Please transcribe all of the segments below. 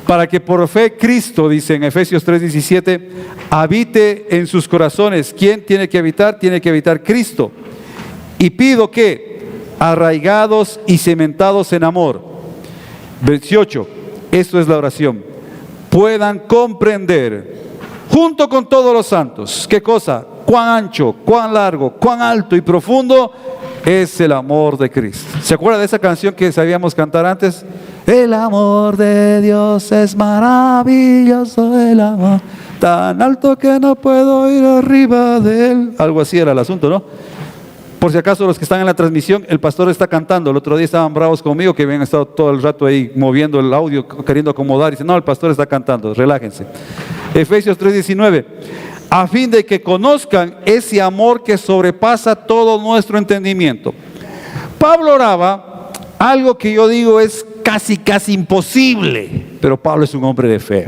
para que por fe Cristo, dice en Efesios 3:17, habite en sus corazones. ¿Quién tiene que habitar? Tiene que habitar Cristo. Y pido que, arraigados y cimentados en amor, 18, esto es la oración, puedan comprender, junto con todos los santos, ¿qué cosa? Cuán ancho, cuán largo, cuán alto y profundo es el amor de Cristo. ¿Se acuerda de esa canción que sabíamos cantar antes? El amor de Dios es maravilloso, el amor tan alto que no puedo ir arriba de él. Algo así era el asunto, ¿no? Por si acaso los que están en la transmisión, el pastor está cantando. El otro día estaban bravos conmigo que habían estado todo el rato ahí moviendo el audio, queriendo acomodar. Y dice, no, el pastor está cantando, relájense. Efesios 3:19, a fin de que conozcan ese amor que sobrepasa todo nuestro entendimiento. Pablo oraba algo que yo digo es casi imposible, pero Pablo es un hombre de fe.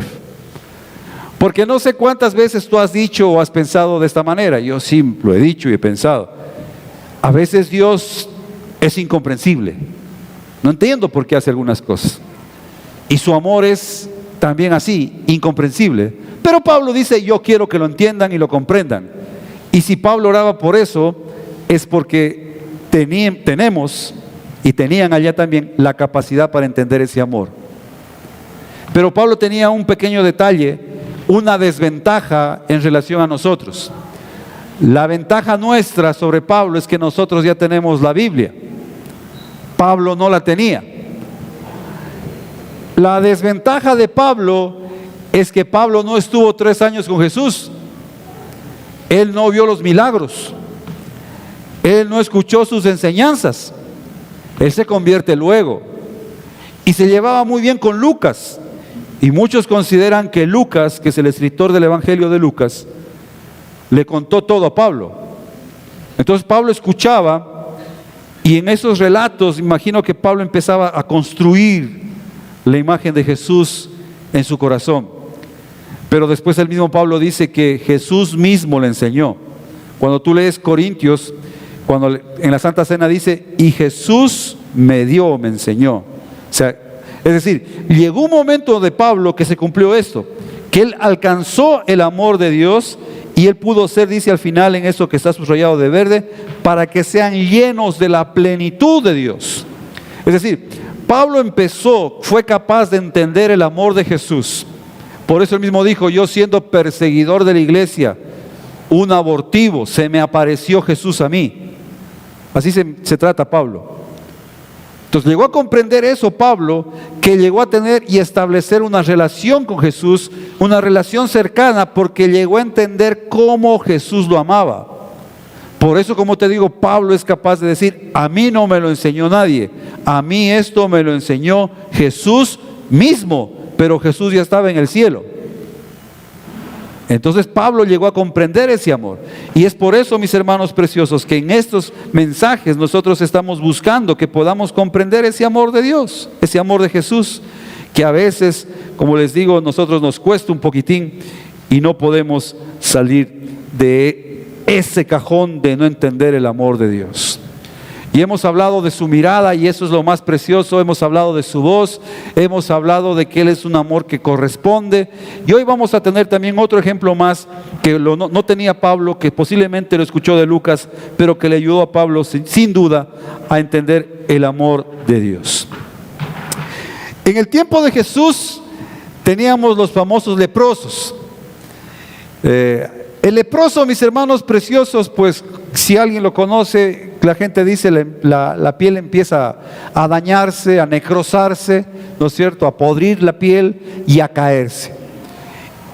Porque no sé cuántas veces tú has dicho o has pensado de esta manera. Yo sí lo he dicho y he pensado. A veces Dios es incomprensible. No entiendo por qué hace algunas cosas. Y su amor es también así, incomprensible. Pero Pablo dice, yo quiero que lo entiendan y lo comprendan. Y si Pablo oraba por eso, es porque tenemos y tenían allá también la capacidad para entender ese amor. Pero Pablo tenía un pequeño detalle, una desventaja en relación a nosotros. La ventaja nuestra sobre Pablo es que nosotros ya tenemos la Biblia. Pablo no la tenía. La desventaja de Pablo es que Pablo no estuvo 3 años con Jesús. Él no vio los milagros. Él no escuchó sus enseñanzas. Él se convierte luego. Y se llevaba muy bien con Lucas. Y muchos consideran que Lucas, que es el escritor del Evangelio de Lucas, le contó todo a Pablo. Entonces Pablo escuchaba y en esos relatos imagino que Pablo empezaba a construir la imagen de Jesús en su corazón. Pero después el mismo Pablo dice que Jesús mismo le enseñó. Cuando tú lees Corintios, cuando en la Santa Cena dice, y Jesús me enseñó. O sea, es decir, llegó un momento donde Pablo que se cumplió esto, que él alcanzó el amor de Dios y él pudo ser, dice al final en eso que está subrayado de verde, para que sean llenos de la plenitud de Dios. Es decir, Pablo fue capaz de entender el amor de Jesús. Por eso él mismo dijo, yo siendo perseguidor de la iglesia, un abortivo, se me apareció Jesús a mí. Así se trata Pablo. Entonces llegó a comprender eso Pablo, que llegó a tener y establecer una relación con Jesús, una relación cercana, porque llegó a entender cómo Jesús lo amaba. Por eso, como te digo, Pablo es capaz de decir, a mí no me lo enseñó nadie, a mí esto me lo enseñó Jesús mismo, pero Jesús ya estaba en el cielo. Entonces Pablo llegó a comprender ese amor. Y es por eso, mis hermanos preciosos, que en estos mensajes nosotros estamos buscando que podamos comprender ese amor de Dios, ese amor de Jesús, que a veces, como les digo, nosotros nos cuesta un poquitín y no podemos salir de ese cajón de no entender el amor de Dios. Y hemos hablado de su mirada y eso es lo más precioso, hemos hablado de su voz, hemos hablado de que Él es un amor que corresponde. Y hoy vamos a tener también otro ejemplo más que no tenía Pablo, que posiblemente lo escuchó de Lucas, pero que le ayudó a Pablo sin duda a entender el amor de Dios. En el tiempo de Jesús teníamos los famosos leprosos. El leproso, mis hermanos preciosos, pues si alguien lo conoce, la gente dice la piel empieza a dañarse, a necrosarse, ¿no es cierto?, a podrir la piel y a caerse.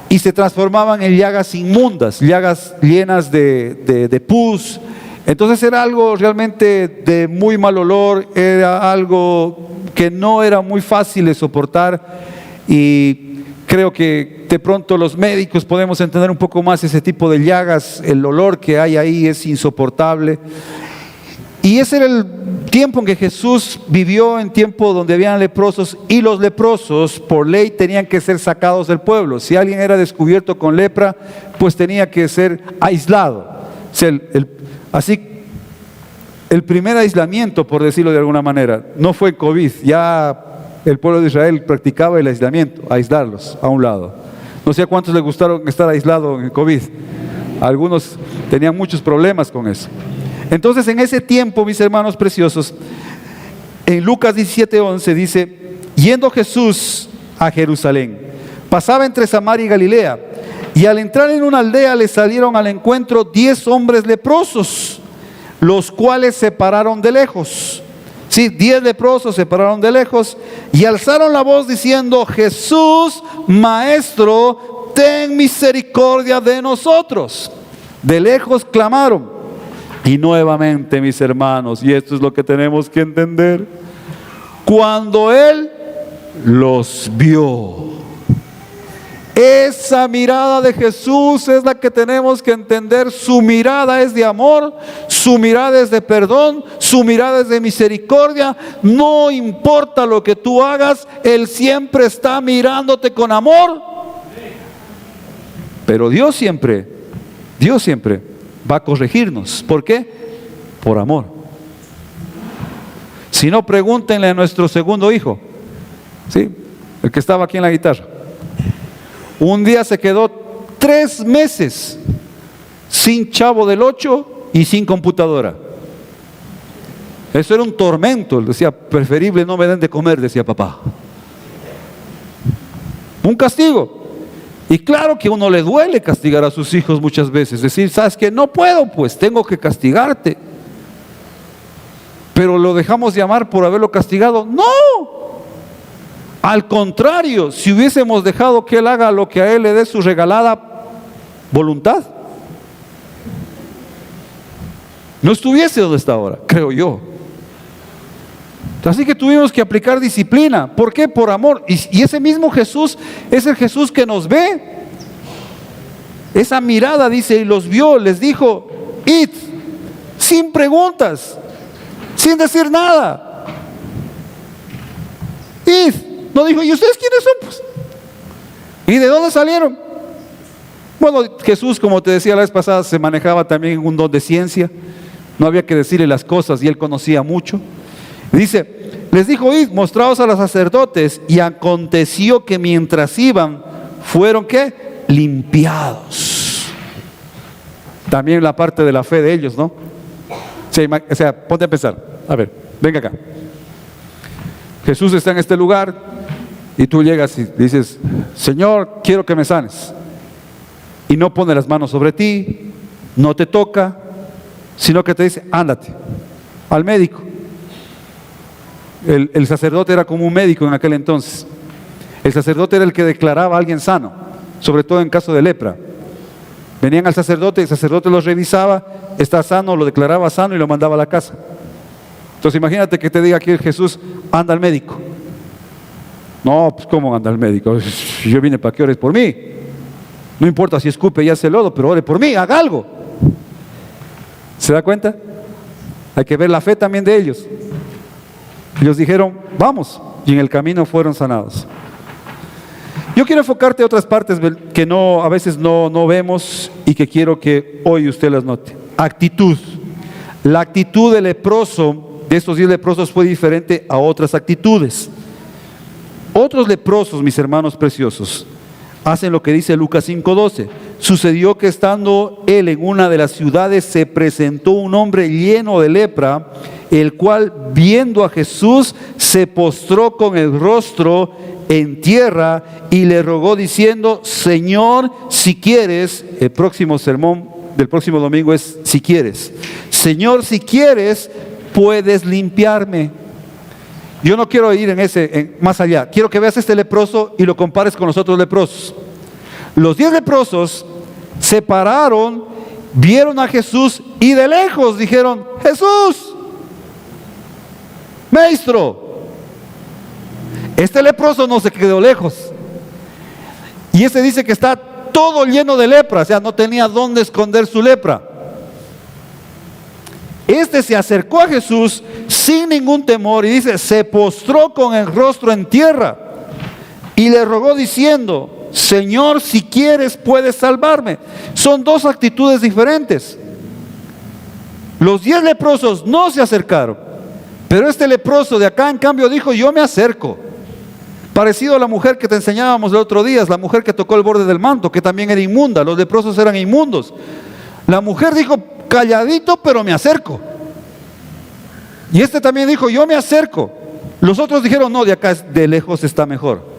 Y se transformaban en llagas inmundas, llagas llenas de pus. Entonces era algo realmente de muy mal olor, era algo que no era muy fácil de soportar y creo que de pronto los médicos podemos entender un poco más ese tipo de llagas, el olor que hay ahí es insoportable. Y ese era el tiempo en que Jesús vivió, en tiempo donde habían leprosos, y los leprosos por ley tenían que ser sacados del pueblo. Si alguien era descubierto con lepra, pues tenía que ser aislado. O sea, el primer aislamiento, por decirlo de alguna manera, no fue COVID, ya el pueblo de Israel practicaba el aislamiento, aislarlos a un lado. No sé a cuántos les gustaron estar aislados en el COVID. Algunos tenían muchos problemas con eso. Entonces, en ese tiempo, mis hermanos preciosos, en Lucas 17:11 dice: yendo Jesús a Jerusalén, pasaba entre Samaria y Galilea, y al entrar en una aldea le salieron al encuentro 10 hombres leprosos, los cuales se pararon de lejos. Sí, 10 leprosos se pararon de lejos y alzaron la voz diciendo: Jesús, Maestro, ten misericordia de nosotros. De lejos clamaron. Y nuevamente, mis hermanos, y esto es lo que tenemos que entender, cuando Él los vio, esa mirada de Jesús es la que tenemos que entender. Su mirada es de amor, su mirada es de perdón, su mirada es de misericordia. No importa lo que tú hagas, Él siempre está mirándote con amor. Pero Dios siempre va a corregirnos. ¿Por qué? Por amor. Si no, pregúntenle a nuestro segundo hijo, ¿sí? El que estaba aquí en la guitarra. Un día se quedó 3 meses sin Chavo del 8 y sin computadora. Eso era un tormento. Él decía: preferible no me den de comer, decía papá. Un castigo. Y claro que a uno le duele castigar a sus hijos muchas veces. Decir: ¿sabes qué? No puedo, pues tengo que castigarte. Pero lo dejamos de amar por haberlo castigado. ¡No! Al contrario, si hubiésemos dejado que Él haga lo que a Él le dé su regalada voluntad, no estuviese donde está ahora, creo yo. Así que tuvimos que aplicar disciplina. ¿Por qué? Por amor. Y ese mismo Jesús es el Jesús que nos ve. Esa mirada, dice, y los vio, les dijo: id, sin preguntas, sin decir nada. Id. No dijo: ¿y ustedes quiénes son? Pues, ¿y de dónde salieron? Bueno, Jesús, como te decía la vez pasada, se manejaba también en un don de ciencia. No había que decirle las cosas y Él conocía mucho. Dice: les dijo: id, mostraos a los sacerdotes. Y aconteció que mientras iban, fueron ¿qué? Limpiados. También la parte de la fe de ellos, ¿no? O sea, ponte a pensar. A ver, venga acá. Jesús está en este lugar y tú llegas y dices: Señor, quiero que me sanes. Y no pone las manos sobre ti, no te toca, sino que te dice: ándate al médico. El sacerdote era como un médico en aquel entonces. El sacerdote era el que declaraba a alguien sano, sobre todo en caso de lepra. Venían al sacerdote, el sacerdote los revisaba, está sano, lo declaraba sano y lo mandaba a la casa. Entonces imagínate que te diga aquí Jesús: anda al médico. No, pues ¿cómo anda al médico? Yo vine para que ores por mí. No importa si escupe y hace lodo, pero ore por mí, haga algo. ¿Se da cuenta? Hay que ver la fe también de ellos. Ellos dijeron: vamos, y en el camino fueron sanados. Yo quiero enfocarte a otras partes que a veces no vemos y que quiero que hoy usted las note. Actitud. La actitud del leproso, de estos 10 leprosos, fue diferente a otras actitudes. Otros leprosos, mis hermanos preciosos, hacen lo que dice Lucas 5:12. Sucedió que estando él en una de las ciudades, se presentó un hombre lleno de lepra, el cual, viendo a Jesús, se postró con el rostro en tierra y le rogó diciendo: Señor, si quieres. El próximo sermón del próximo domingo es: si quieres. Señor, si quieres, puedes limpiarme. Yo no quiero ir más allá. Quiero que veas este leproso y lo compares con los otros leprosos. Los 10 leprosos se pararon, vieron a Jesús y de lejos dijeron: Jesús, Maestro. Este leproso no se quedó lejos. Y este dice que está todo lleno de lepra, o sea, no tenía dónde esconder su lepra. Este se acercó a Jesús sin ningún temor y dice: se postró con el rostro en tierra y le rogó diciendo: Señor, si quieres, puedes salvarme. Son 2 actitudes diferentes. Los 10 leprosos no se acercaron, pero este leproso de acá, en cambio, dijo: yo me acerco. Parecido a la mujer que te enseñábamos el otro día, la mujer que tocó el borde del manto, que también era inmunda, los leprosos eran inmundos. La mujer dijo, calladito, pero me acerco. Y este también dijo, yo me acerco. Los otros dijeron, no, de acá de lejos está mejor.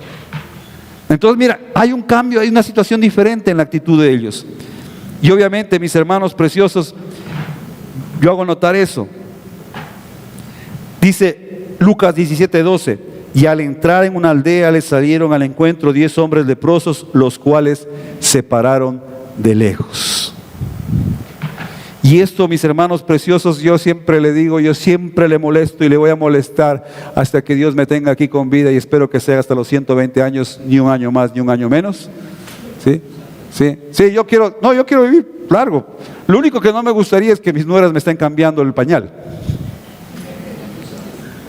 Entonces mira, hay un cambio, hay una situación diferente en la actitud de ellos. Y obviamente, mis hermanos preciosos, yo hago notar eso. Dice Lucas 17:12, y al entrar en una aldea les salieron al encuentro 10 hombres leprosos, los cuales se pararon de lejos. Y esto, mis hermanos preciosos, yo siempre le digo, yo siempre le molesto y le voy a molestar hasta que Dios me tenga aquí con vida, y espero que sea hasta los 120 años, ni un año más, ni un año menos. ¿Sí? Sí, sí, yo quiero vivir largo. Lo único que no me gustaría es que mis nueras me estén cambiando el pañal.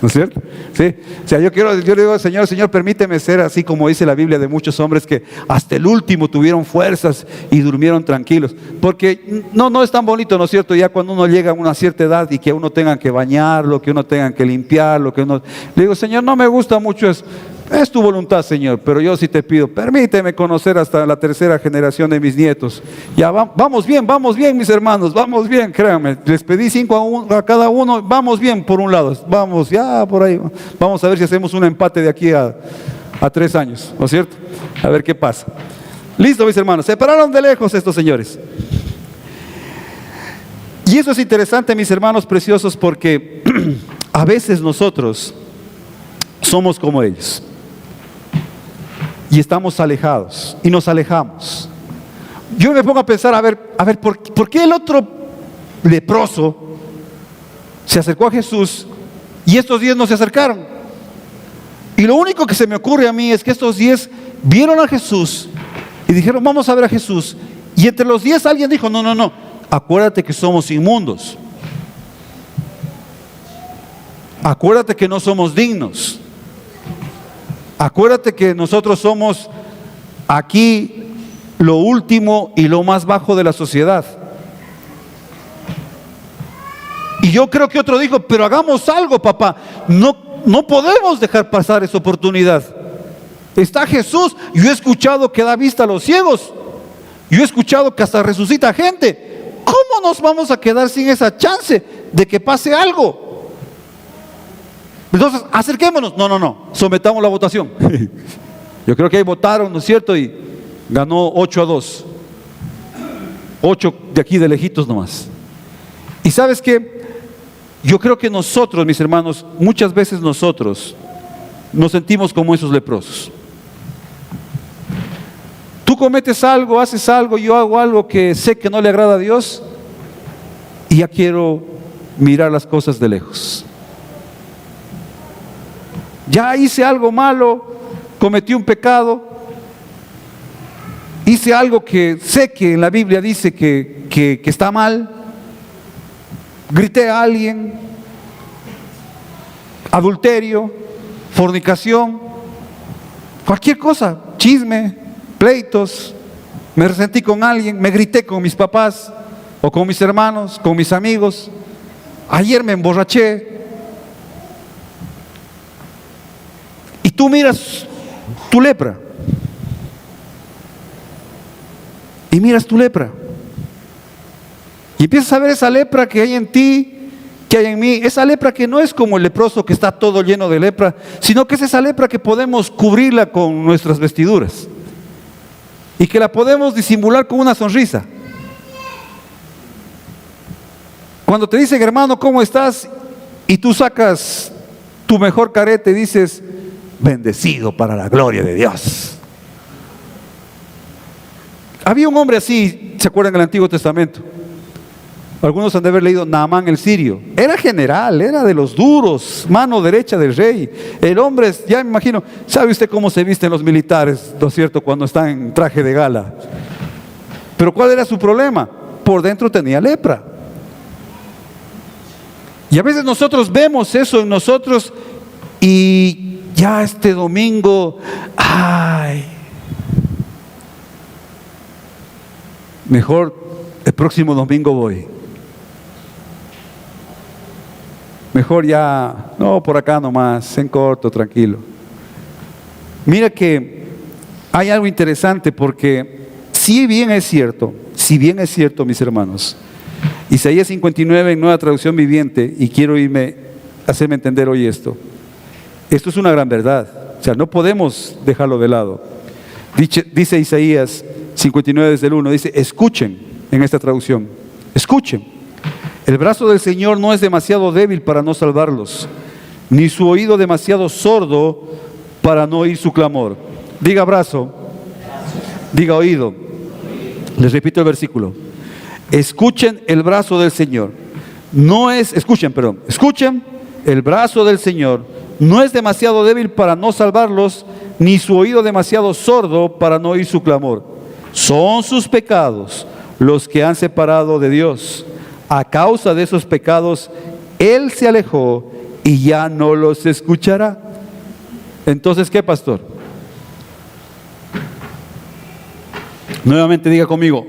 ¿No es cierto? Sí. O sea, yo le digo, Señor, permíteme ser así como dice la Biblia de muchos hombres que hasta el último tuvieron fuerzas y durmieron tranquilos. Porque no es tan bonito, ¿no es cierto? Ya cuando uno llega a una cierta edad y que uno tenga que bañarlo, que uno tenga que limpiarlo, le digo, Señor, no me gusta mucho eso. Es tu voluntad, Señor, pero yo sí te pido, permíteme conocer hasta la tercera generación de mis nietos. Ya vamos bien, mis hermanos, vamos bien, créanme. Les pedí 5 a cada uno, vamos bien por un lado, vamos ya por ahí. Vamos a ver si hacemos un empate de aquí a 3 años, ¿no es cierto? A ver qué pasa. Listo, mis hermanos, se pararon de lejos estos señores. Y eso es interesante, mis hermanos preciosos, porque a veces nosotros somos como ellos. Y estamos alejados, y nos alejamos. Yo me pongo a pensar, a ver, ¿por qué el otro leproso se acercó a Jesús y estos 10 no se acercaron? Y lo único que se me ocurre a mí es que estos 10 vieron a Jesús y dijeron, vamos a ver a Jesús. Y entre los 10 alguien dijo, no, acuérdate que somos inmundos. Acuérdate que no somos dignos. Acuérdate que nosotros somos aquí lo último y lo más bajo de la sociedad. Y yo creo que otro dijo, pero hagamos algo, papá. No podemos dejar pasar esa oportunidad. Está Jesús. Yo he escuchado que da vista a los ciegos. Yo he escuchado que hasta resucita gente. ¿Cómo nos vamos a quedar sin esa chance de que pase algo? Entonces, acerquémonos. No, sometamos la votación. Yo creo que ahí votaron, ¿no es cierto? Y ganó 8-2. 8 de aquí de lejitos nomás. Y ¿sabes qué? Yo creo que nosotros, mis hermanos, muchas veces nosotros nos sentimos como esos leprosos. Tú cometes algo, haces algo, yo hago algo que sé que no le agrada a Dios y ya quiero mirar las cosas de lejos. Ya hice algo malo, cometí un pecado, hice algo que sé que en la Biblia dice que está mal, grité a alguien, adulterio, fornicación, cualquier cosa, chisme, pleitos, me resentí con alguien, me grité con mis papás o con mis hermanos, con mis amigos, ayer me emborraché. Y tú miras tu lepra. Y miras tu lepra. Y empiezas a ver esa lepra que hay en ti, que hay en mí. Esa lepra que no es como el leproso que está todo lleno de lepra, sino que es esa lepra que podemos cubrirla con nuestras vestiduras. Y que la podemos disimular con una sonrisa. Cuando te dicen, hermano, ¿cómo estás? Y tú sacas tu mejor careta y dices, bendecido para la gloria de Dios. Había un hombre así, ¿se acuerdan del Antiguo Testamento? Algunos han de haber leído Naamán el sirio. Era general, era de los duros, mano derecha del rey. El hombre, ya me imagino, ¿sabe usted cómo se visten los militares, ¿no es cierto?, cuando están en traje de gala? Pero ¿cuál era su problema? Por dentro tenía lepra. Y a veces nosotros vemos eso en nosotros y ya este domingo, mejor el próximo domingo voy. Mejor ya, no, por acá nomás, en corto, tranquilo. Mira que hay algo interesante, porque si bien es cierto, mis hermanos, Isaías 59 en Nueva Traducción Viviente, y quiero hacerme entender hoy esto es una gran verdad, o sea, no podemos dejarlo de lado. Dice Isaías 59 desde el 1, dice: escuchen, en esta traducción, escuchen, el brazo del Señor no es demasiado débil para no salvarlos, ni su oído demasiado sordo para no oír su clamor. Diga brazo, diga oído. Les repito el versículo: escuchen el brazo del Señor. Escuchen, el brazo del Señor no es demasiado débil para no salvarlos, ni su oído demasiado sordo para no oír su clamor. Son sus pecados los que han separado de Dios. A causa de esos pecados, Él se alejó y ya no los escuchará. Entonces, ¿qué, pastor? Nuevamente diga conmigo: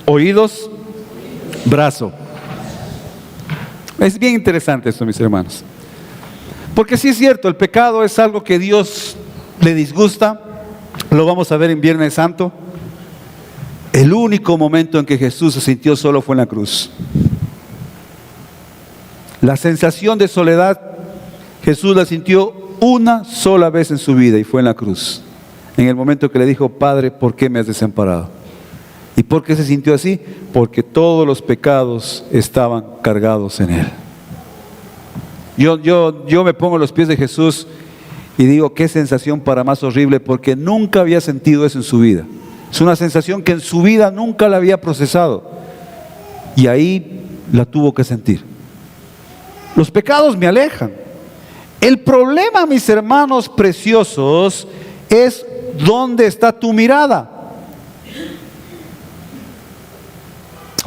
oídos, brazo. Es bien interesante esto, mis hermanos, porque sí es cierto, el pecado es algo que Dios le disgusta. Lo vamos a ver en Viernes Santo. El único momento en que Jesús se sintió solo fue en la cruz. La sensación de soledad, Jesús la sintió una sola vez en su vida, y fue en la cruz, en el momento que le dijo: Padre, ¿por qué me has desamparado? ¿Y por qué se sintió así? Porque todos los pecados estaban cargados en Él. Yo me pongo a los pies de Jesús y digo: qué sensación para más horrible, porque nunca había sentido eso en su vida. Es una sensación que en su vida nunca la había procesado, y ahí la tuvo que sentir. Los pecados me alejan. El problema, mis hermanos preciosos, es dónde está tu mirada.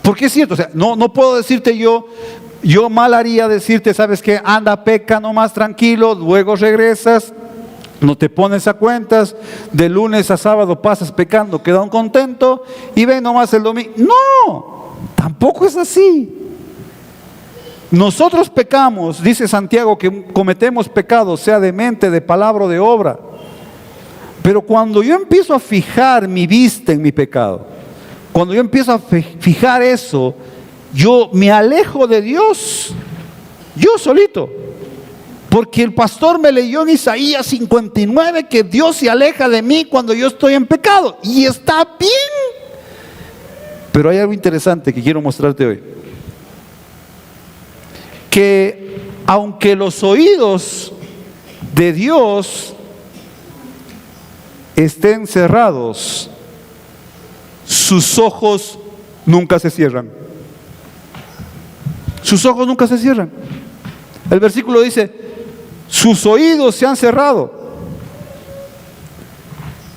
Porque es cierto, o sea, no puedo decirte yo mal haría decirte: ¿sabes qué? Anda, peca nomás tranquilo, luego regresas, no te pones a cuentas, de lunes a sábado pasas pecando, queda un contento y ven nomás el domingo. No, tampoco es así. Nosotros pecamos, dice Santiago, que cometemos pecados, sea de mente, de palabra o de obra. Pero cuando yo empiezo a fijar mi vista en mi pecado, cuando yo empiezo a fijar eso, yo me alejo de Dios, yo solito. Porque el pastor me leyó en Isaías 59 que Dios se aleja de mí cuando yo estoy en pecado. Y está bien. Pero hay algo interesante que quiero mostrarte hoy. Que aunque los oídos de Dios estén cerrados, sus ojos nunca se cierran. Sus ojos nunca se cierran. El versículo dice: sus oídos se han cerrado.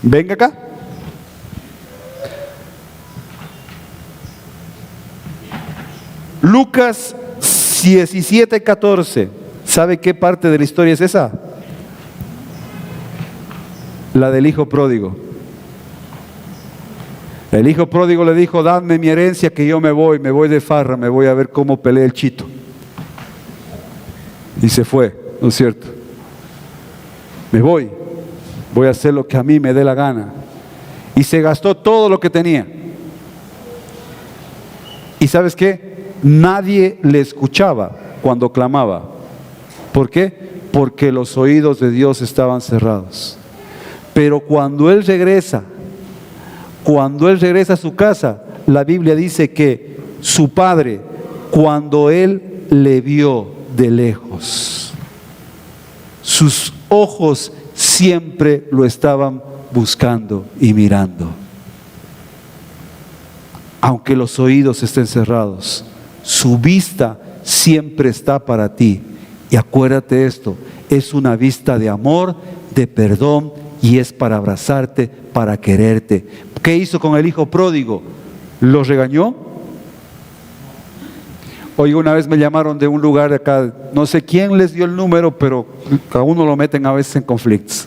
Venga acá. Lucas 17:14. ¿Sabe qué parte de la historia es esa? La del hijo pródigo. El hijo pródigo le dijo: dadme mi herencia, que yo me voy de farra, me voy a ver cómo pelea el chito. Y se fue, ¿no es cierto? Me voy a hacer lo que a mí me dé la gana. Y se gastó todo lo que tenía. ¿Y sabes qué? Nadie le escuchaba cuando clamaba. ¿Por qué? Porque los oídos de Dios estaban cerrados. Pero cuando Él regresa a su casa, la Biblia dice que su padre, cuando Él le vio de lejos, sus ojos siempre lo estaban buscando y mirando. Aunque los oídos estén cerrados, su vista siempre está para ti. Y acuérdate esto, es una vista de amor, de perdón, y es para abrazarte, para quererte. ¿Qué hizo con el hijo pródigo? ¿Lo regañó? Oye, una vez me llamaron de un lugar de acá, no sé quién les dio el número, pero a uno lo meten a veces en conflictos.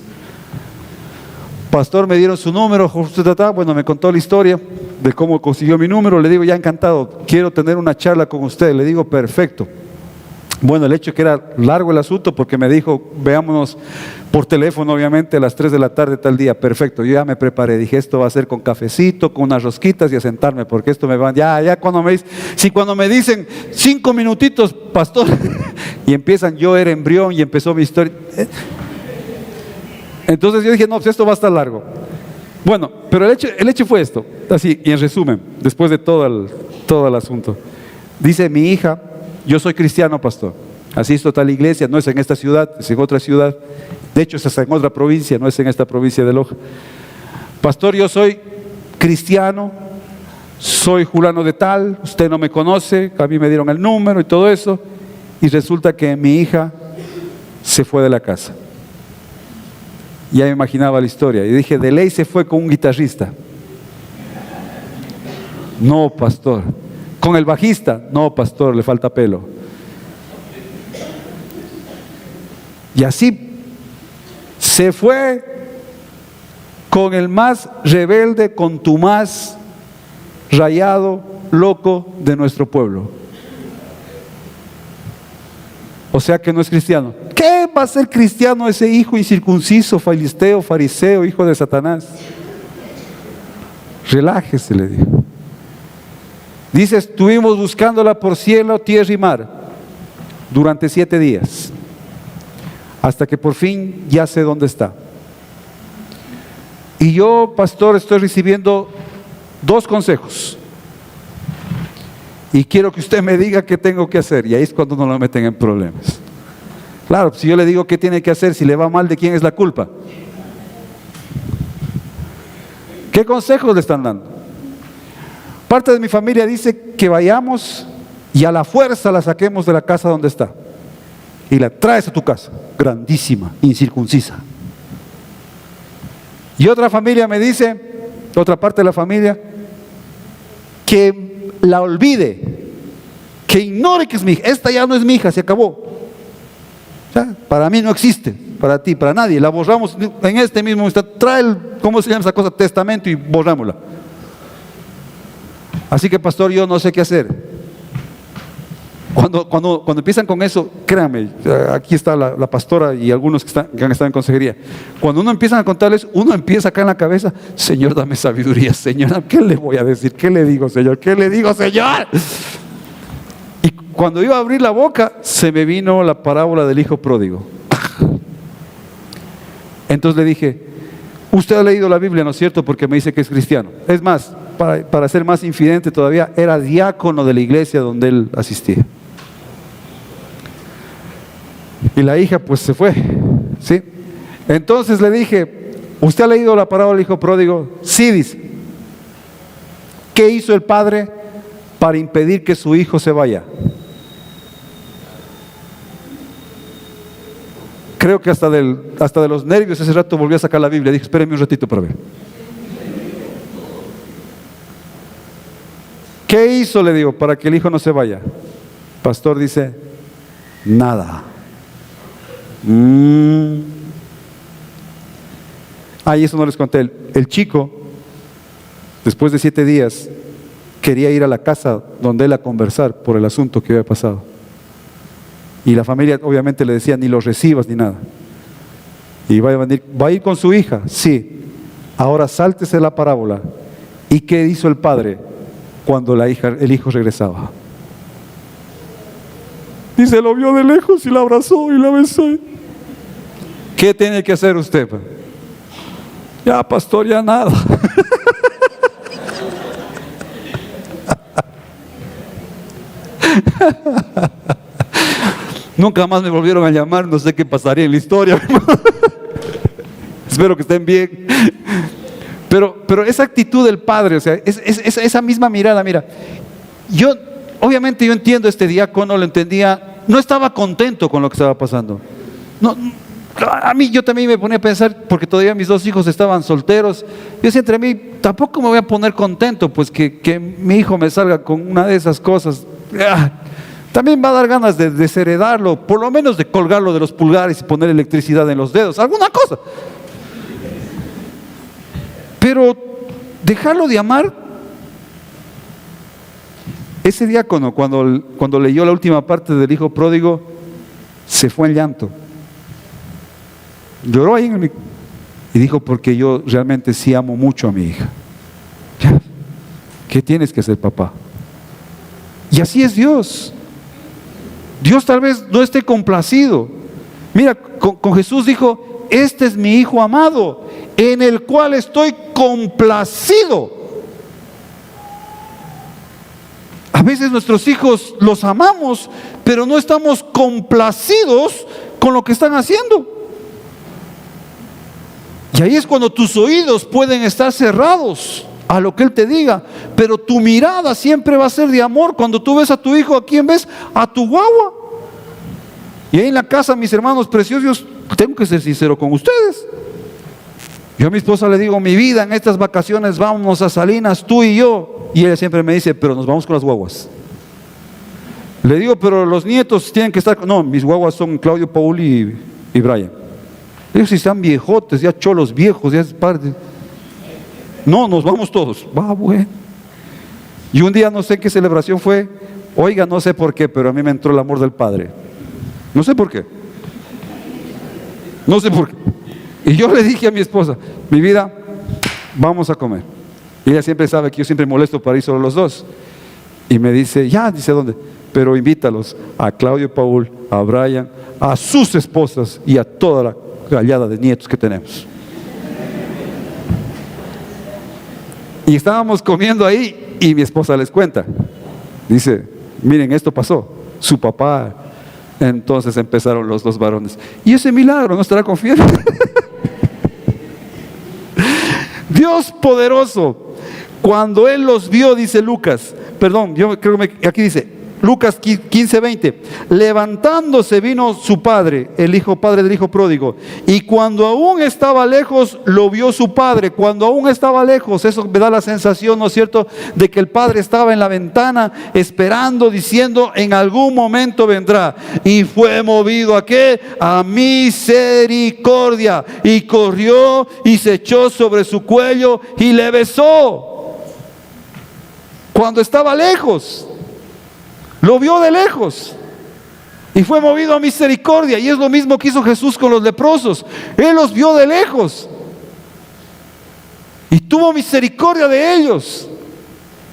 Pastor, me dieron su número, bueno, me contó la historia de cómo consiguió mi número. Le digo: ya encantado, quiero tener una charla con usted. Le digo: perfecto. Bueno, el hecho que era largo el asunto porque me dijo, veámonos por teléfono, obviamente, a las 3 de la tarde tal día. Perfecto, yo ya me preparé. Dije, esto va a ser con cafecito, con unas rosquitas y a sentarme, porque esto me va... Ya cuando me dicen, si cuando me dicen 5 minutitos, pastor, y empiezan, yo era embrión y empezó mi historia. Entonces yo dije, no, pues esto va a estar largo. Bueno, pero el hecho fue esto, así, y en resumen, después de todo el asunto. Dice mi hija, yo soy cristiano, pastor, asisto a tal iglesia, no es en esta ciudad, es en otra ciudad, de hecho es en otra provincia, no es en esta provincia de Loja. Pastor, yo soy cristiano, soy fulano de tal, usted no me conoce, a mí me dieron el número y todo eso, y resulta que mi hija se fue de la casa. Ya me imaginaba la historia, y dije, de ley se fue con un guitarrista. No, pastor. Con el bajista, no, pastor, le falta pelo. Y así se fue con el más rebelde, contumaz, rayado, loco de nuestro pueblo. O sea que no es cristiano. ¿Qué va a ser cristiano ese hijo incircunciso, filisteo, fariseo, hijo de Satanás? Relájese, le dijo. Dice, estuvimos buscándola por cielo, tierra y mar durante 7 días, hasta que por fin ya sé dónde está. Y yo, pastor, estoy recibiendo 2 consejos. Y quiero que usted me diga qué tengo que hacer. Y ahí es cuando nos lo meten en problemas. Claro, si yo le digo qué tiene que hacer, si le va mal, ¿de quién es la culpa? ¿Qué consejos le están dando? Parte de mi familia dice que vayamos y a la fuerza la saquemos de la casa donde está y la traes a tu casa, grandísima, incircuncisa. Y otra familia me dice, otra parte de la familia, que la olvide, que ignore que es mi hija. Esta ya no es mi hija, se acabó. O sea, para mí no existe, para ti, para nadie. La borramos en este mismo instante. Trae el, ¿cómo se llama esa cosa? Testamento, y borrámosla. Así que, pastor, yo no sé qué hacer. Cuando empiezan con eso, créanme, aquí está la pastora y algunos que han estado en consejería. Cuando uno empieza a contarles, uno empieza acá en la cabeza, Señor, dame sabiduría, Señor, ¿qué le voy a decir? ¿Qué le digo, Señor? ¿Qué le digo, Señor? Y cuando iba a abrir la boca, se me vino la parábola del hijo pródigo. Entonces le dije, usted ha leído la Biblia, ¿no es cierto? Porque me dice que es cristiano. Es más, para ser más infidente todavía, era diácono de la iglesia donde él asistía. Y la hija pues se fue, ¿sí? Entonces le dije, ¿usted ha leído la parábola del hijo pródigo? Sí, dice. ¿Qué hizo el padre para impedir que su hijo se vaya? Creo que hasta de los nervios ese rato volvió a sacar la Biblia. Dije, espéreme un ratito para ver. ¿Qué hizo, le digo, para que el hijo no se vaya? Pastor dice, nada. Y eso no les conté. El chico, después de 7 días, quería ir a la casa donde él a conversar por el asunto que había pasado. Y la familia obviamente le decía, ni los recibas ni nada. Y va a ir con su hija. Sí. Ahora sáltese la parábola. ¿Y qué hizo el padre cuando el hijo regresaba? Dice, lo vio de lejos y la abrazó y la besó. ¿Qué tiene que hacer usted? Ya, pastor, ya nada. Nunca más me volvieron a llamar, no sé qué pasaría en la historia. Espero que estén bien. Pero esa actitud del padre, o sea, esa misma mirada, mira, obviamente yo entiendo este diácono, lo entendía, no estaba contento con lo que estaba pasando. No, yo también me ponía a pensar, porque todavía mis 2 hijos estaban solteros. Yo decía entre mí, tampoco me voy a poner contento, pues que mi hijo me salga con una de esas cosas. También va a dar ganas de desheredarlo, por lo menos de colgarlo de los pulgares y poner electricidad en los dedos, alguna cosa. Pero dejarlo de amar. Ese diácono, cuando leyó la última parte del hijo pródigo, se fue en llanto. Lloró ahí y dijo, porque yo realmente sí amo mucho a mi hija. Ya, ¿qué tienes que hacer, papá? Y así es Dios. Dios tal vez no esté complacido. Mira, con Jesús dijo, este es mi Hijo amado, en el cual estoy complacido. A veces nuestros hijos los amamos, pero no estamos complacidos con lo que están haciendo. Y ahí es cuando tus oídos pueden estar cerrados a lo que Él te diga, pero tu mirada siempre va a ser de amor. Cuando tú ves a tu hijo, ¿a quién ves? A tu guagua. Y ahí en la casa, mis hermanos preciosos, tengo que ser sincero con ustedes. Yo a mi esposa le digo, mi vida, en estas vacaciones vámonos a Salinas, tú y yo. Y ella siempre me dice, pero nos vamos con las guaguas. Le digo, pero los nietos tienen que estar. No, mis guaguas son Claudio, Paul y Brian. Ellos si están viejotes, ya cholos viejos, ya es parte. No, nos vamos todos. Va, bueno. Y un día no sé qué celebración fue. Oiga, no sé por qué, pero a mí me entró el amor del Padre. No sé por qué. No sé por qué. Y yo le dije a mi esposa, mi vida, vamos a comer. Y ella siempre sabe que yo siempre molesto para ir solo los dos. Y me dice, ya, dice, ¿dónde? Pero invítalos a Claudio, Paul, a Brian, a sus esposas y a toda la gallada de nietos que tenemos. Y estábamos comiendo ahí y mi esposa les cuenta. Dice, miren, esto pasó. Su papá. Entonces empezaron los dos varones. Y ese milagro no estará confiando. Dios poderoso. Cuando Él los vio, dice Lucas. Perdón, yo creo que aquí dice Lucas 15:20, levantándose vino su padre, el hijo padre del hijo pródigo, y cuando aún estaba lejos, lo vio su padre. Cuando aún estaba lejos, eso me da la sensación, ¿no es cierto?, de que el padre estaba en la ventana, esperando, diciendo, en algún momento vendrá. Y fue movido ¿a qué? A misericordia. Y corrió y se echó sobre su cuello y le besó. Cuando estaba lejos. Lo vio de lejos y fue movido a misericordia. Y es lo mismo que hizo Jesús con los leprosos. Él los vio de lejos y tuvo misericordia de ellos.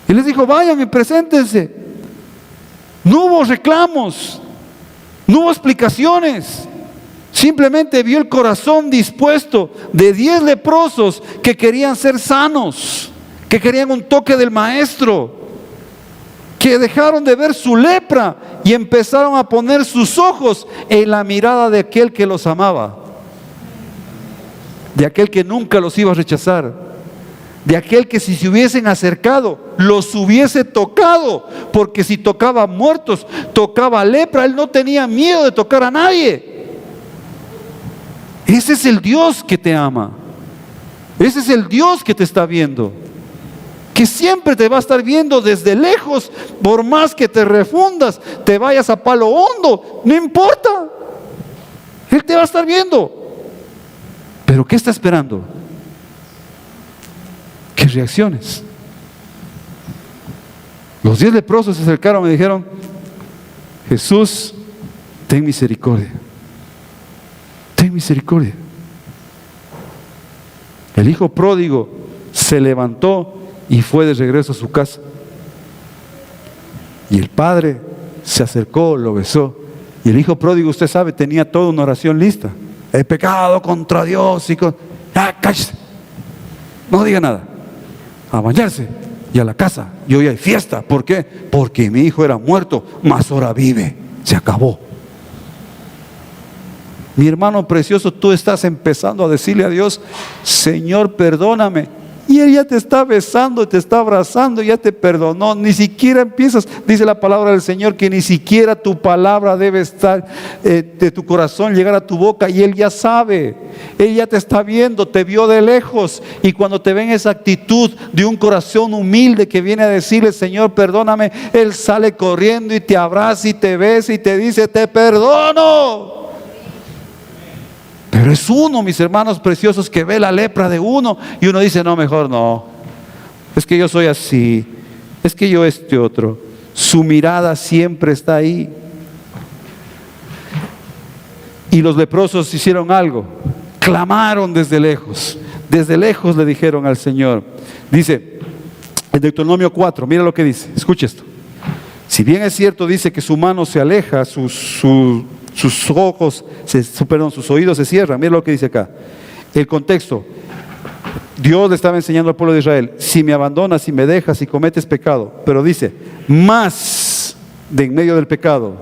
Y les dijo, vayan y preséntense. No hubo reclamos, no hubo explicaciones. Simplemente vio el corazón dispuesto de 10 leprosos que querían ser sanos, que querían un toque del maestro, que dejaron de ver su lepra y empezaron a poner sus ojos en la mirada de aquel que los amaba, de aquel que nunca los iba a rechazar, de aquel que si se hubiesen acercado los hubiese tocado, porque si tocaba muertos, tocaba lepra, Él no tenía miedo de tocar a nadie. Ese es el Dios que te ama, ese es el Dios que te está viendo, que siempre te va a estar viendo desde lejos. Por más que te refundas, te vayas a palo hondo, no importa, Él te va a estar viendo. Pero ¿qué está esperando? Que reacciones. Los 10 leprosos se acercaron y dijeron, Jesús, ten misericordia, ten misericordia. El hijo pródigo se levantó y fue de regreso a su casa. Y el padre se acercó, lo besó. Y el hijo pródigo, usted sabe, tenía toda una oración lista. He pecado contra Dios y cállese, no diga nada. A bañarse y a la casa. Y hoy hay fiesta. ¿Por qué? Porque mi hijo era muerto, mas ahora vive. Se acabó. Mi hermano precioso, tú estás empezando a decirle a Dios, Señor, perdóname. Y Él ya te está besando, te está abrazando, ya te perdonó. Ni siquiera empiezas, dice la palabra del Señor, que ni siquiera tu palabra debe estar de tu corazón, llegar a tu boca. Y Él ya sabe, Él ya te está viendo, te vio de lejos. Y cuando te ven esa actitud de un corazón humilde que viene a decirle, Señor, perdóname, Él sale corriendo y te abraza y te besa y te dice, te perdono. Pero es uno, mis hermanos preciosos, que ve la lepra de uno y uno dice, no, mejor no. Es que yo soy así, es que yo otro. Su mirada siempre está ahí. Y los leprosos hicieron algo, clamaron desde lejos le dijeron al Señor. Dice en Deuteronomio 4, mira lo que dice, escucha esto. Si bien es cierto, dice que su mano se aleja, sus oídos se cierran. Mira lo que dice acá. El contexto. Dios le estaba enseñando al pueblo de Israel: si me abandonas, si me dejas, si cometes pecado. Pero dice, más de en medio del pecado,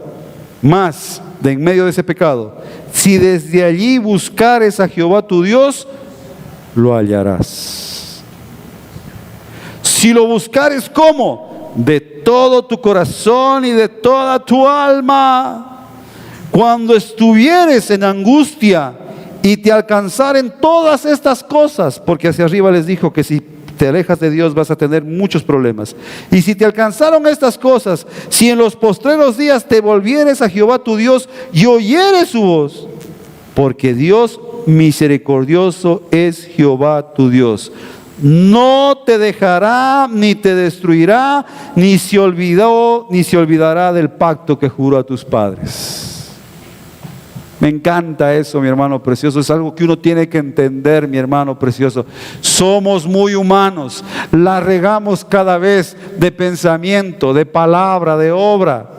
más de en medio de ese pecado, si desde allí buscares a Jehová tu Dios, lo hallarás. Si lo buscares, ¿cómo? De todo tu corazón y de toda tu alma. Cuando estuvieres en angustia y te alcanzaren todas estas cosas, porque hacia arriba les dijo que si te alejas de Dios vas a tener muchos problemas. Y si te alcanzaron estas cosas, si en los postreros días te volvieres a Jehová tu Dios y oyeres su voz, porque Dios misericordioso es Jehová tu Dios, no te dejará ni te destruirá, ni se olvidará del pacto que juró a tus padres. Me encanta eso, mi hermano precioso. Es algo que uno tiene que entender, mi hermano precioso. Somos muy humanos, la regamos cada vez de pensamiento, de palabra, de obra.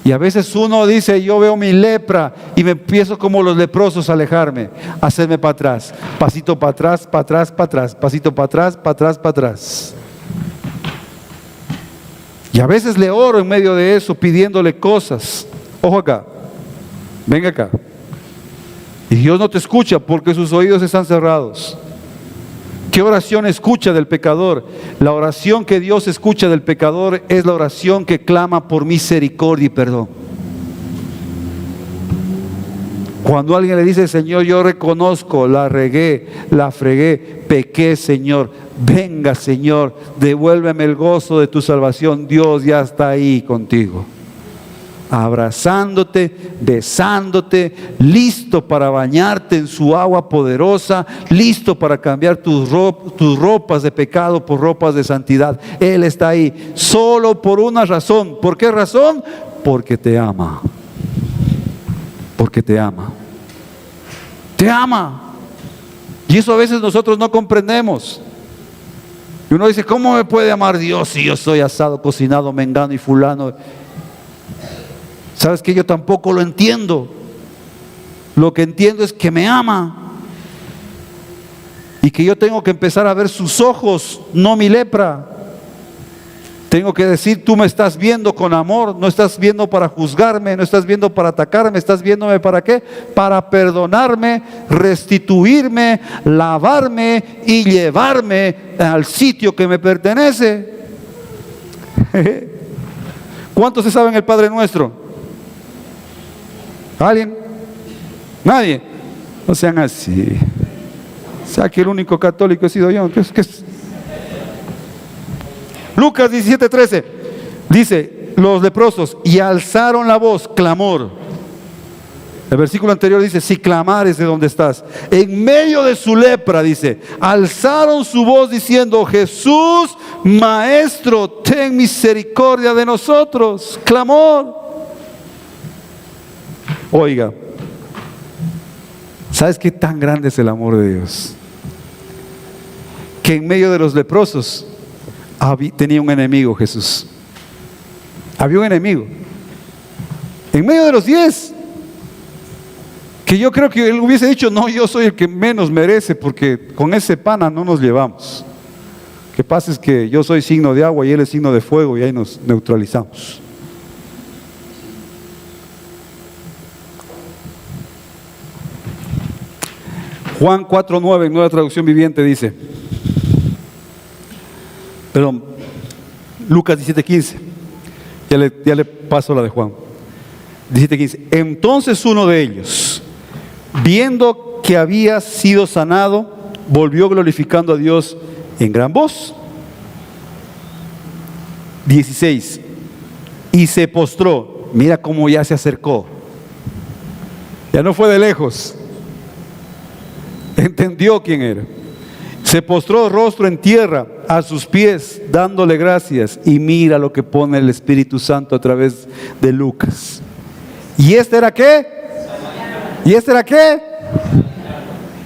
Y a veces uno dice: yo veo mi lepra y me empiezo como los leprosos a alejarme, a hacerme para atrás, pasito para atrás, para atrás, para atrás, pasito para atrás, para atrás, para atrás. Y a veces le oro en medio de eso, pidiéndole cosas. Ojo acá, venga acá. Y Dios no te escucha porque sus oídos están cerrados. ¿Qué oración escucha del pecador? La oración que Dios escucha del pecador es la oración que clama por misericordia y perdón. Cuando alguien le dice: Señor, yo reconozco, la regué, la fregué, pequé, Señor, venga, Señor, devuélveme el gozo de tu salvación. Dios ya está ahí contigo, abrazándote, besándote, listo para bañarte en su agua poderosa, listo para cambiar tus ropas de pecado por ropas de santidad. Él está ahí, solo por una razón. ¿Por qué razón? Porque te ama. Porque te ama. Te ama. Y eso a veces nosotros no comprendemos. Y uno dice: ¿cómo me puede amar Dios si yo soy asado, cocinado, mengano y fulano? ¿Sabes que yo tampoco lo entiendo? Lo que entiendo es que me ama y que yo tengo que empezar a ver sus ojos, no mi lepra. Tengo que decir: tú me estás viendo con amor, no estás viendo para juzgarme, no estás viendo para atacarme, estás viéndome ¿para qué? Para perdonarme, restituirme, lavarme y llevarme al sitio que me pertenece. ¿Cuántos se saben el Padre Nuestro? ¿Alguien? ¿Nadie? No sean así. O sea que el único católico he sido yo. ¿Qué es? Lucas 17:13 dice: los leprosos, y alzaron la voz, clamor. El versículo anterior dice: si clamares de donde estás. En medio de su lepra, dice, alzaron su voz diciendo: Jesús, Maestro, ten misericordia de nosotros. Clamor. Oiga, ¿sabes qué tan grande es el amor de Dios? Que en medio de los leprosos tenía un enemigo, Jesús. Había un enemigo. En medio de los 10, que yo creo que él hubiese dicho: no, yo soy el que menos merece, porque con ese pana no nos llevamos. Lo que pasa es que yo soy signo de agua y él es signo de fuego, y ahí nos neutralizamos. Juan 4:9, en Nueva Traducción Viviente, dice, perdón, Lucas 17:15, ya le paso la de Juan. 17:15, entonces uno de ellos, viendo que había sido sanado, volvió glorificando a Dios en gran voz. 16, y se postró. Mira cómo ya se acercó, ya no fue de lejos, entendió quién era. Se postró rostro en tierra a sus pies, dándole gracias. Y mira lo que pone el Espíritu Santo a través de Lucas. ¿Y este era qué? ¿Y este era qué?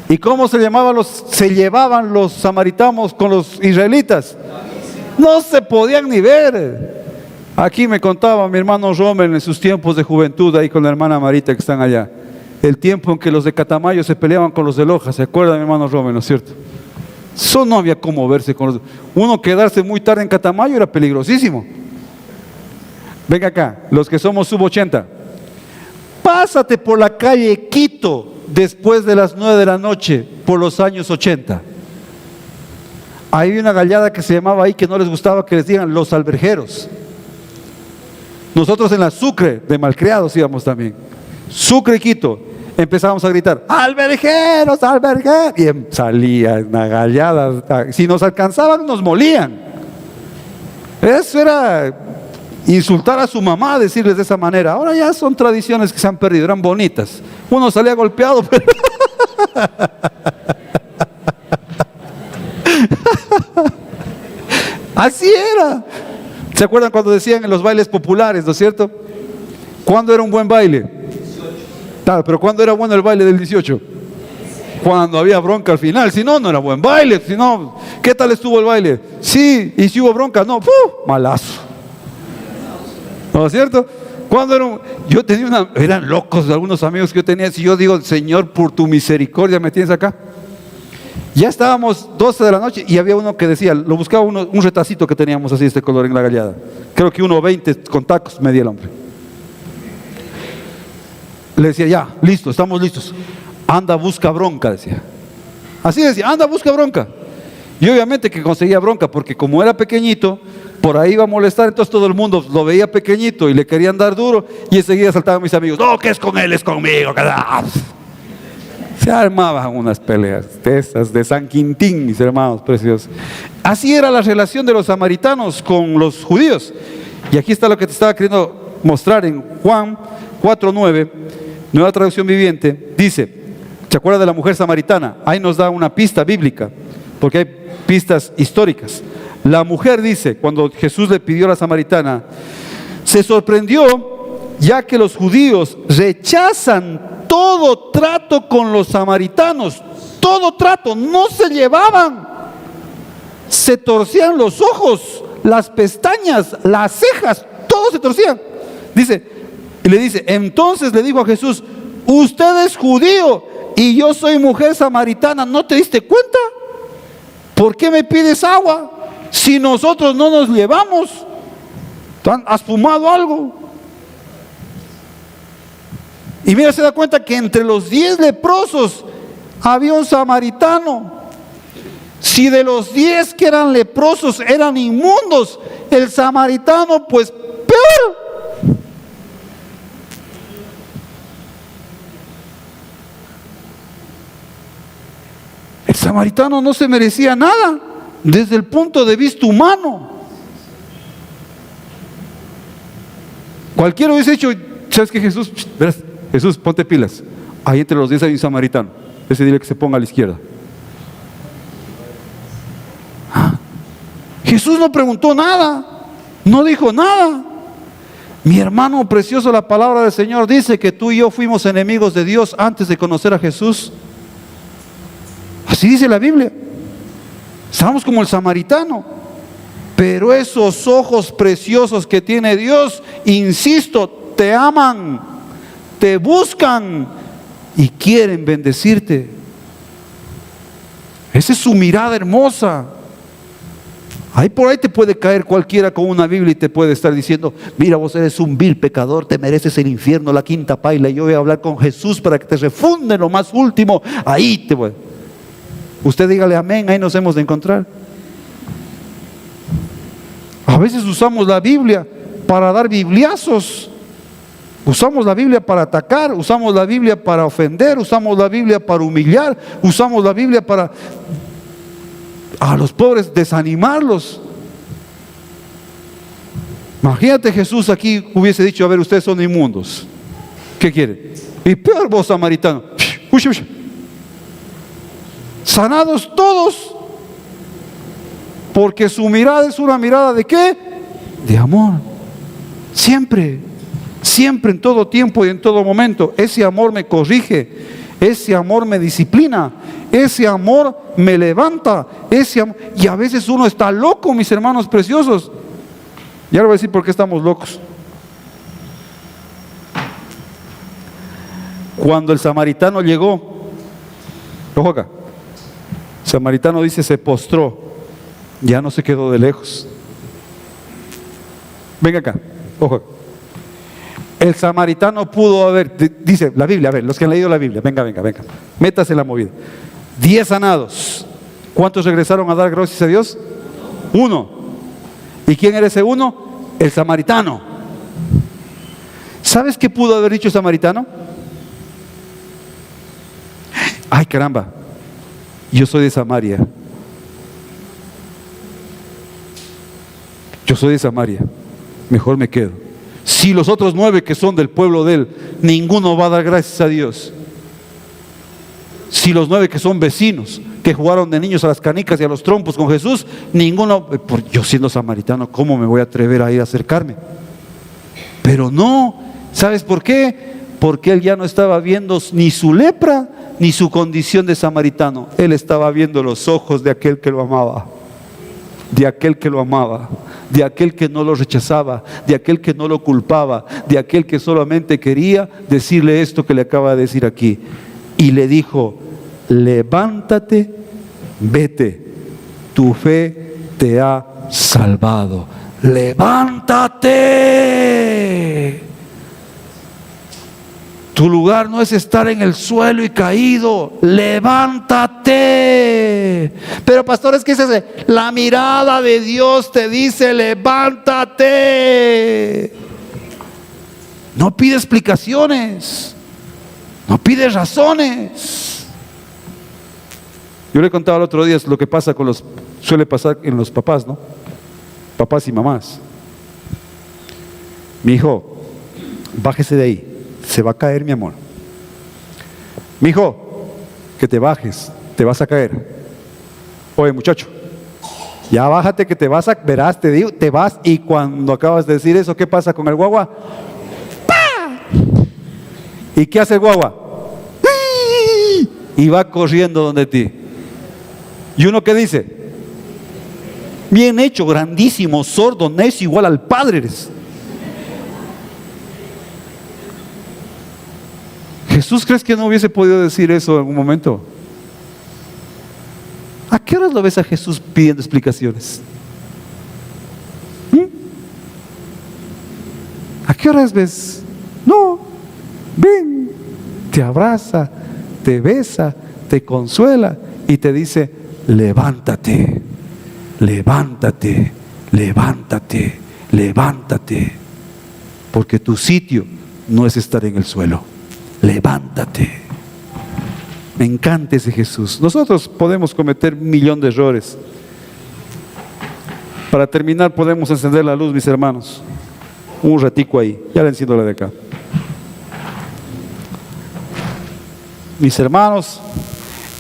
¿Y cómo se llevaban los samaritanos con los israelitas? No se podían ni ver. Aquí me contaba mi hermano Rommel en sus tiempos de juventud, ahí con la hermana Marita que están allá, el tiempo en que los de Catamayo se peleaban con los de Loja. ¿Se acuerda mi hermano Rommel, no es cierto? Eso no había cómo verse con los... Uno quedarse muy tarde en Catamayo era peligrosísimo. Venga acá, los que somos sub-80, pásate por la calle Quito después de las 9 de la noche por los años 80. Hay una gallada que se llamaba ahí, que no les gustaba que les digan los alberjeros. Nosotros en la Sucre de malcriados íbamos también. Sucre y Quito, empezábamos a gritar, alberjeros, alberjeros, y salía una gallada. Si nos alcanzaban nos molían. Eso era insultar a su mamá, decirles de esa manera. Ahora ya son tradiciones que se han perdido, eran bonitas. Uno salía golpeado, pero... así era. ¿Se acuerdan cuando decían en los bailes populares, no es cierto? ¿Cuándo era un buen baile? Claro, pero ¿cuándo era bueno el baile del 18? Cuando había bronca al final. Si no, no era buen baile. Si no, ¿qué tal estuvo el baile? Sí, y si hubo bronca, no, malazo. ¿No es cierto? Cuando yo tenía eran locos algunos amigos que yo tenía. Si yo digo, Señor, por tu misericordia me tienes acá. Ya estábamos 12 de la noche y había uno que decía, lo buscaba un retacito que teníamos así, este color en la gallada. Creo que 1.20 con tacos medía el hombre. Le decía, ya, listo, estamos listos. Anda, busca bronca, decía. Así decía, anda, busca bronca. Y obviamente que conseguía bronca, porque como era pequeñito, por ahí iba a molestar, entonces todo el mundo lo veía pequeñito y le querían dar duro, y enseguida saltaban mis amigos, no, que es con él, es conmigo. Se armaban unas peleas de esas, de San Quintín, mis hermanos preciosos. Así era la relación de los samaritanos con los judíos. Y aquí está lo que te estaba queriendo mostrar en Juan 4:9, Nueva Traducción Viviente. Dice, ¿se acuerda de la mujer samaritana? Ahí nos da una pista bíblica, porque hay pistas históricas. La mujer dice, cuando Jesús le pidió a la samaritana, se sorprendió ya que los judíos rechazan todo trato con los samaritanos. Todo trato, no se llevaban. Se torcían los ojos, las pestañas, las cejas, todo se torcían. Dice, y le dice, entonces le dijo a Jesús, usted es judío y yo soy mujer samaritana, ¿no te diste cuenta? ¿Por qué me pides agua si nosotros no nos llevamos? ¿Has fumado algo? Y mira, se da cuenta que entre los 10 leprosos había un samaritano. Si de los 10 que eran leprosos eran inmundos, el samaritano pues peor. El samaritano no se merecía nada desde el punto de vista humano. Cualquiera hubiese dicho, ¿sabes qué, Jesús? Verás, Jesús, ponte pilas. Ahí entre los 10 hay un samaritano. Ese dile que se ponga a la izquierda. Jesús no preguntó nada, no dijo nada. Mi hermano precioso, la palabra del Señor dice que tú y yo fuimos enemigos de Dios antes de conocer a Jesús. Así dice la Biblia. Estábamos como el samaritano. Pero esos ojos preciosos que tiene Dios, insisto, te aman, te buscan y quieren bendecirte. Esa es su mirada hermosa. Ahí por ahí te puede caer cualquiera con una Biblia y te puede estar diciendo, mira, vos eres un vil pecador, te mereces el infierno, la quinta paila. Y yo voy a hablar con Jesús para que te refunde lo más último. Ahí te voy. Usted dígale amén, ahí nos hemos de encontrar. A veces usamos la Biblia para dar bibliazos. Usamos la Biblia para atacar, usamos la Biblia para ofender, usamos la Biblia para humillar, usamos la Biblia para a los pobres desanimarlos. Imagínate, Jesús aquí hubiese dicho, a ver, ustedes son inmundos, ¿qué quieren? Y peor vos, samaritano, sanados todos, porque su mirada es una mirada ¿de qué? De amor. Siempre Siempre, en todo tiempo y en todo momento. Ese amor me corrige, ese amor me disciplina, ese amor me levanta, y a veces uno está loco, mis hermanos preciosos. Ya le voy a decir por qué estamos locos. Cuando el samaritano llegó, ojo acá, el samaritano dice se postró, ya no se quedó de lejos. Venga acá, ojo acá. El samaritano pudo haber, dice la Biblia, a ver, los que han leído la Biblia, venga, métase en la movida. 10 sanados. ¿Cuántos regresaron a dar gracias a Dios? 1. ¿Y quién era ese 1? El samaritano. ¿Sabes qué pudo haber dicho el samaritano? Ay, caramba, yo soy de Samaria. Yo soy de Samaria, mejor me quedo. Si los otros 9 que son del pueblo de él, ninguno va a dar gracias a Dios. Si los 9 que son vecinos, que jugaron de niños a las canicas y a los trompos con Jesús, ninguno, yo siendo samaritano, ¿cómo me voy a atrever a ir a acercarme? Pero no, ¿sabes por qué? Porque él ya no estaba viendo ni su lepra, ni su condición de samaritano. Él estaba viendo los ojos de aquel que lo amaba. De aquel que lo amaba, de aquel que no lo rechazaba, de aquel que no lo culpaba, de aquel que solamente quería decirle esto que le acaba de decir aquí. Y le dijo: levántate, vete, tu fe te ha salvado. Levántate. Tu lugar no es estar en el suelo y caído. Levántate. Pero pastor, es que la mirada de Dios te dice: levántate. No pide explicaciones, no pide razones. Yo le contaba el otro día lo que pasa suele pasar en los papás, ¿no? Papás y mamás. Mi hijo, bájese de ahí. Se va a caer, mi amor. Mi hijo, que te bajes, te vas a caer. Oye, muchacho, ya bájate que te vas a, verás, te digo, te vas. Y cuando acabas de decir eso, ¿qué pasa con el guagua? ¡Pah! ¿Y qué hace el guagua? Y va corriendo donde ti. ¿Y uno qué dice? Bien hecho, grandísimo, sordo, necio, igual al padre eres. ¿Jesús crees que no hubiese podido decir eso en algún momento? ¿A qué horas lo ves a Jesús pidiendo explicaciones? ¿A qué horas ves? No, ven, te abraza, te besa, te consuela y te dice: levántate, levántate, levántate, levántate, porque tu sitio no es estar en el suelo. Levántate. Me encanta ese Jesús. Nosotros podemos cometer 1.000.000 de errores. Para terminar, podemos encender la luz, mis hermanos. Un ratico ahí. Ya le enciendo la de acá. Mis hermanos,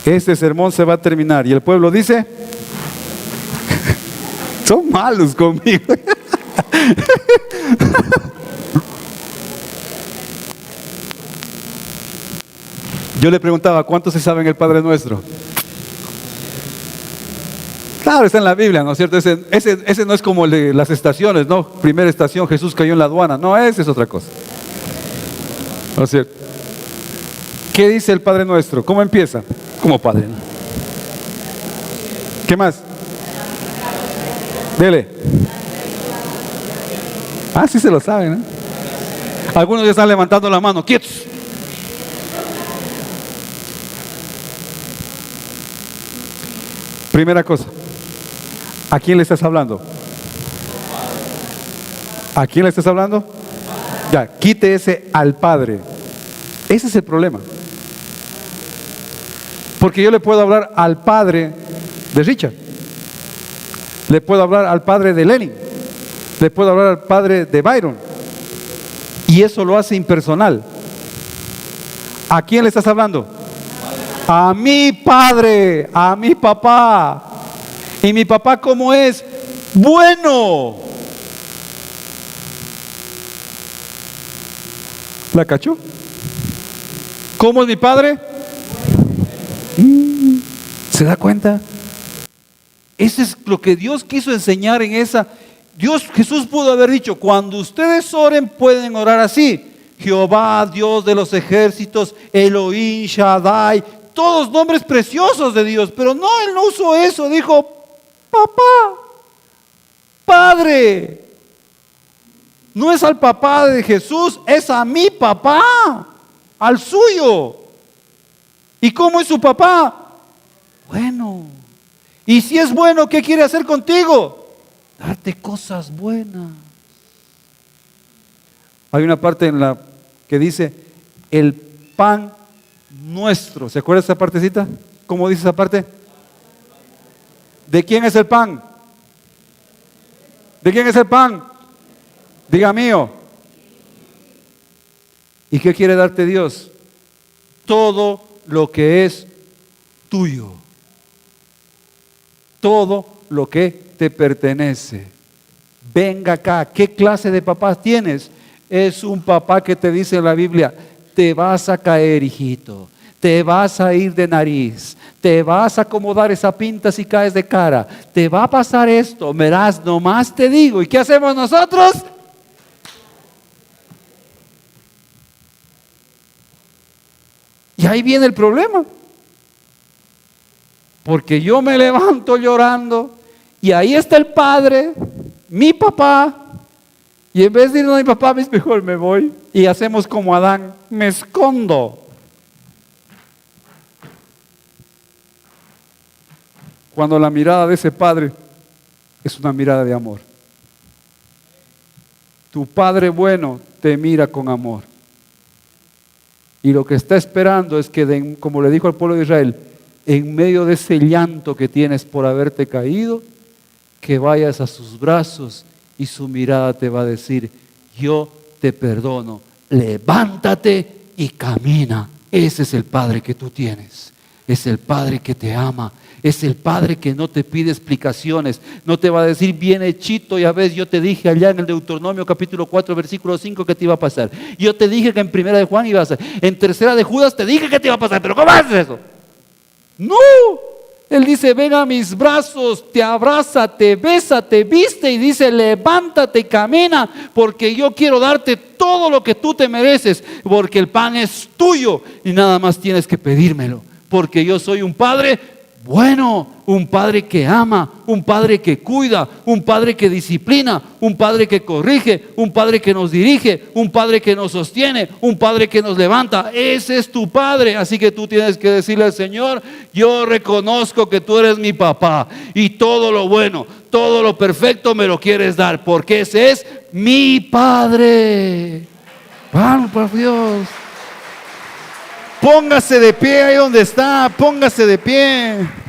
este sermón se va a terminar. Y el pueblo dice: son malos conmigo. Yo le preguntaba: ¿cuántos se saben el Padre Nuestro? Claro, está en la Biblia, ¿no es cierto? Ese no es como el de las estaciones, ¿no? Primera estación, Jesús cayó en la aduana. No, ese es otra cosa. ¿No es cierto? ¿Qué dice el Padre Nuestro? ¿Cómo empieza? Como Padre, ¿no? ¿Qué más? Dele. Ah, sí se lo saben, ¿no? Algunos ya están levantando la mano. ¡Quietos! Primera cosa, ¿a quién le estás hablando? ¿A quién le estás hablando? Ya, quite ese al Padre. Ese es el problema. Porque yo le puedo hablar al padre de Richard, le puedo hablar al padre de Lenin, le puedo hablar al padre de Byron, y eso lo hace impersonal. ¿A quién le estás hablando? A mi padre, a mi papá. ¿Y mi papá cómo es? Bueno. ¿La cachó? ¿Cómo es mi Padre? ¿Se da cuenta? Eso es lo que Dios quiso enseñar en esa. Jesús pudo haber dicho, cuando ustedes oren pueden orar así: Jehová, Dios de los ejércitos, Elohim, Shaddai, todos nombres preciosos de Dios. Pero no, Él no usó eso, dijo papá, Padre. No es al papá de Jesús, es a mi papá, al suyo. ¿Y cómo es su papá? Bueno. Y si es bueno, ¿qué quiere hacer contigo? Darte cosas buenas. Hay una parte en la que dice el pan nuestro. ¿Se acuerda esa partecita? ¿Cómo dice esa parte? ¿De quién es el pan? ¿De quién es el pan? Diga mío. ¿Y qué quiere darte Dios? Todo lo que es tuyo. Todo lo que te pertenece. Venga acá. ¿Qué clase de papá tienes? Es un papá que te dice en la Biblia: te vas a caer, hijito, te vas a ir de nariz, te vas a acomodar esa pinta si caes de cara, te va a pasar esto, verás, nomás te digo. ¿Y qué hacemos nosotros? Y ahí viene el problema, porque yo me levanto llorando y ahí está el Padre, mi papá. Y en vez de ir a mi papá, mejor me voy. Y hacemos como Adán, me escondo. Cuando la mirada de ese padre es una mirada de amor. Tu Padre bueno te mira con amor. Y lo que está esperando es que, como le dijo al pueblo de Israel, en medio de ese llanto que tienes por haberte caído, que vayas a sus brazos y su mirada te va a decir: yo te perdono, levántate y camina. Ese es el Padre que tú tienes. Es el Padre que te ama. Es el Padre que no te pide explicaciones. No te va a decir: bien hechito, ya ves, yo te dije allá en el Deuteronomio capítulo 4 versículo 5 que te iba a pasar. Yo te dije que en primera de Juan ibas a, en tercera de Judas te dije que te iba a pasar. Pero ¿cómo haces eso? No. Él dice: ven a mis brazos, te abraza, te besa, te viste y dice: levántate y camina, porque yo quiero darte todo lo que tú te mereces, porque el pan es tuyo y nada más tienes que pedírmelo, porque yo soy un Padre bueno, un Padre que ama, un Padre que cuida, un Padre que disciplina, un Padre que corrige, un Padre que nos dirige, un Padre que nos sostiene, un Padre que nos levanta. Ese es tu Padre. Así que tú tienes que decirle al Señor: yo reconozco que tú eres mi papá y todo lo bueno, todo lo perfecto me lo quieres dar, porque ese es mi Padre. ¡Vamos, por Dios! Póngase de pie ahí donde está, póngase de pie.